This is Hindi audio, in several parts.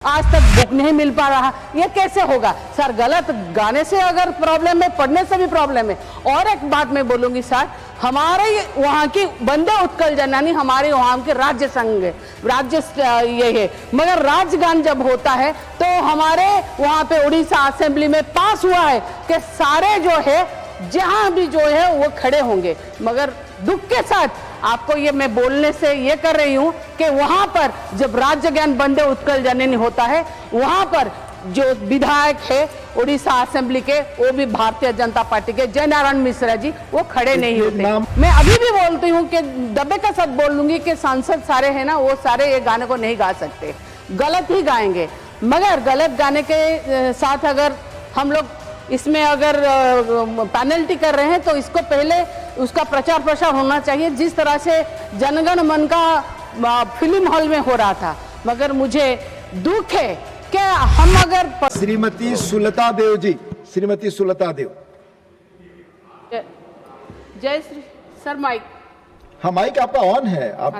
आज तक बुक नहीं मिल पा रहा, ये कैसे होगा सर? गलत गाने से अगर प्रॉब्लम है, पढ़ने से भी प्रॉब्लम है। और एक बात मैं बोलूंगी सर, हमारे वहाँ की वंदे उत्कल जननी हमारे वहाँ के राज्य संघ राज्य ये है, मगर राजगान जब होता है तो हमारे वहाँ पे उड़ीसा असेंबली में पास हुआ है कि सारे जो है जहां भी जो है वो खड़े होंगे। मगर दुख के साथ आपको ये मैं बोलने से ये कर रही हूं कि वहां पर जब राज्य ज्ञान वंदे उत्कल जननी होता है, वहां पर जो विधायक है उड़ीसा असेंबली के, वो भी भारतीय जनता पार्टी के जय नारायण मिश्रा जी, वो खड़े नहीं होते। मैं अभी भी बोलती हूँ कि दबे का साथ बोल लूंगी कि सांसद सारे हैं ना, वो सारे ये गाने को नहीं गा सकते, गलत ही गाएंगे। मगर गलत गाने के साथ अगर हम लोग इसमें अगर पेनल्टी कर रहे हैं तो इसको पहले उसका प्रचार प्रसार होना चाहिए, जिस तरह से जनगण मन का फिल्म हॉल में हो रहा था। मगर मुझे दुख है कि हम अगर श्रीमती सुलता देव जी, श्रीमती सुलता देव। जय श्री सर, माइक। हाँ, माइक आपका ऑन है, आप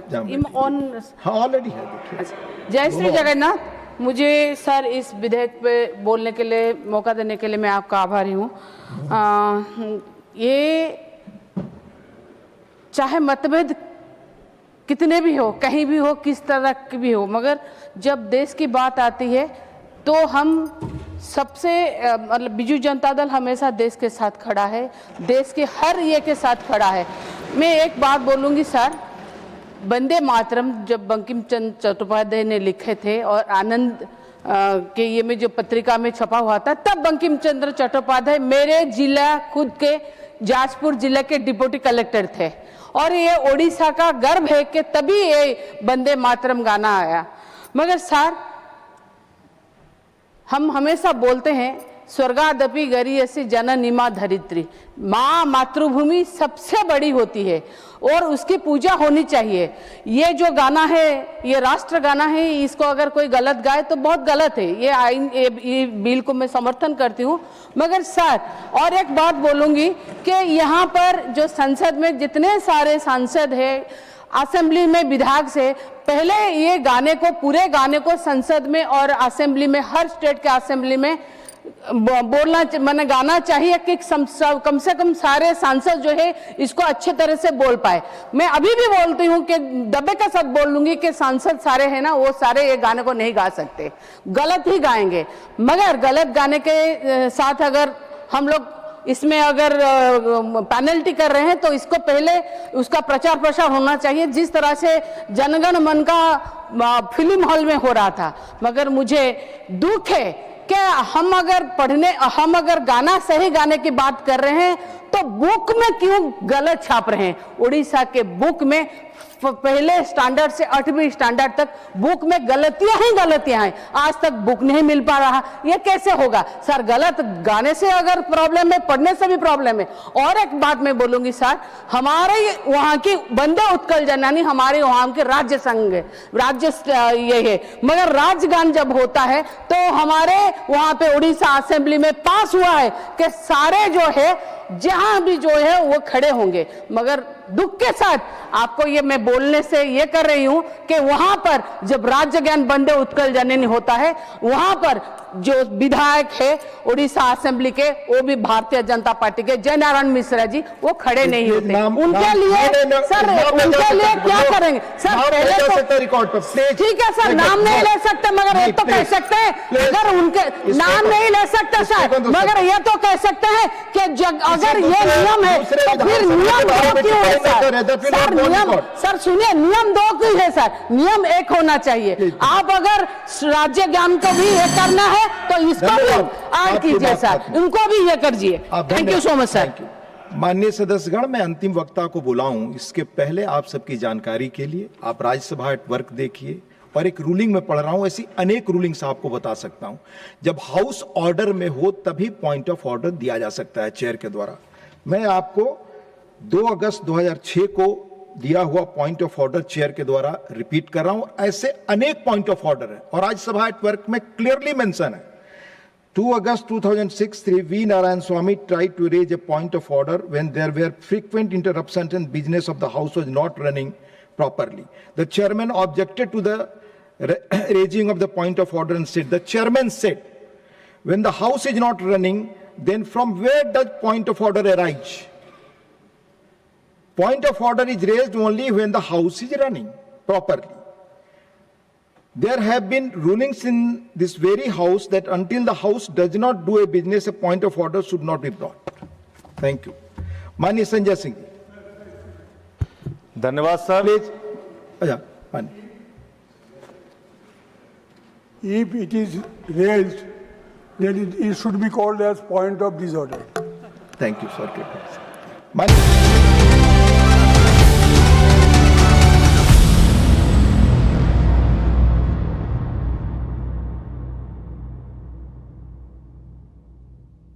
ऑन, हाँ ऑलरेडी है, देखिए। जय श्री जगन्नाथ। मुझे सर इस विधेयक पे बोलने के लिए मौका देने के लिए मैं आपका आभारी हूँ। ये चाहे मतभेद कितने भी हो, कहीं भी हो, किस तरह की भी हो, मगर जब देश की बात आती है तो हम सबसे मतलब बिजू जनता दल हमेशा देश के साथ खड़ा है, देश के हर ये के साथ खड़ा है। मैं एक बात बोलूँगी सर, वंदे मातरम जब बंकिम चंद्र चट्टोपाध्याय ने लिखे थे और आनंद के ये में जो पत्रिका में छपा हुआ था, तब बंकिम चंद्र चट्टोपाध्याय मेरे जिला खुद के जाजपुर जिले के डिप्टी कलेक्टर थे, और ये ओडिशा का गर्व है कि तभी ये वंदे मातरम गाना आया। मगर सर, हम हमेशा बोलते हैं स्वर्गादपि गरीयसी जननीमा धरित्री, माँ मातृभूमि सबसे बड़ी होती है और उसकी पूजा होनी चाहिए। ये जो गाना है ये राष्ट्र गाना है, इसको अगर कोई गलत गाए तो बहुत गलत है। ये आइन ये बिल को मैं समर्थन करती हूँ। मगर सर और एक बात बोलूँगी कि यहाँ पर जो संसद में जितने सारे सांसद हैं, असेंबली में विधायक से, पहले ये गाने को, पूरे गाने को संसद में और असेंबली में, हर स्टेट के असेंबली में बोलना मैंने गाना चाहिए कि कम से कम सारे सांसद जो है इसको अच्छे तरह से बोल पाए। मैं अभी भी बोलती हूँ कि दबे का साथ बोल लूंगी कि सांसद सारे हैं ना, वो सारे ये गाने को नहीं गा सकते, गलत ही गाएंगे। मगर गलत गाने के साथ अगर हम लोग इसमें अगर पेनल्टी कर रहे हैं तो इसको पहले उसका प्रचार प्रसार होना चाहिए, जिस तरह से जनगण मन का फिल्म हॉल में हो रहा था। मगर मुझे दुख है कि हम अगर गाना सही गाने की बात कर रहे हैं तो बुक में क्यों गलत छाप रहे हैं। उड़ीसा के बुक में पहले स्टैंडर्ड से 8वीं स्टैंडर्ड तक बुक में गलतियां हैं, आज तक बुक नहीं मिल पा रहा, ये कैसे होगा सर? गलत गाने से अगर प्रॉब्लम है, पढ़ने से भी प्रॉब्लम है। और एक बात मैं बोलूंगी सर, हमारे वहाँ की वंदे उत्कल जननी हमारे वहाँ के राज्य संघ राज्य ये है, मगर राजगान जब होता है तो हमारे वहाँ पे उड़ीसा असेंबली में पास हुआ है कि सारे जो है जहां भी जो है वो खड़े होंगे। मगर दुख के साथ आपको ये मैं बोलने से ये कर रही हूं कि वहां पर जब राज्य ज्ञान वंदे उत्कल जननी होता है, वहां पर जो विधायक है उड़ीसा असेंबली के, वो भी भारतीय जनता पार्टी के जय नारायण मिश्रा जी, वो खड़े नहीं होते। उनके लिए सर, उनके लिए क्या करेंगे सर? पहले तो ठीक है सर, नाम नहीं ले सकते, मगर ये तो कह सकते हैं, अगर उनके नाम नहीं ले सकते सर, मगर ये तो कह सकते हैं कि अगर ये नियम है तो फिर नियम दो क्यों है सर? नियम सर सुनिए, नियम दो क्यों है सर? नियम एक होना चाहिए। आप अगर राज्य ज्ञान को भी ये करना है तो इसको भी ऐड कीजिए सर, इनको भी ये करिए। Thank you so much sir. माननीय सदस्यगण, मैं अंतिम वक्ता को बुलाऊं इसके पहले आप सबकी जानकारी के लिए आप राज्यसभा एट वर्क देखिए, और एक रूलिंग में पढ़ रहा हूं, ऐसी अनेक रूलिंग्स आपको बता सकता हूं। जब हाउस ऑर्डर में हो तभी पॉइंट ऑफ ऑर्डर दिया जा सकता है चेयर के द्वारा। मैं आपको 2 अगस्त 2006 को दिया हुआ पॉइंट ऑफ ऑर्डर चेयर के द्वारा रिपीट कर रहा हूं। ऐसे अनेक पॉइंट ऑफ ऑर्डर है और राज्यसभा एट वर्क में क्लियरली मेंशन है। 2 August 2006, Sri V. Narayan Swamy tried to raise a point of order when there were frequent interruptions and business of the house was not running properly. The chairman objected to the raising of the point of order and said, the chairman said, when the house is not running, then from where does point of order arise? Point of order is raised only when the house is running properly. There have been rulings in this very house that until the house does not do a business, a point of order should not be brought. Thank you. Mani Sanjay Singh. धन्यवाद sir. Please. Aja, Mani. If it is raised, then it should be called as point of disorder. Thank you, sir. Mani.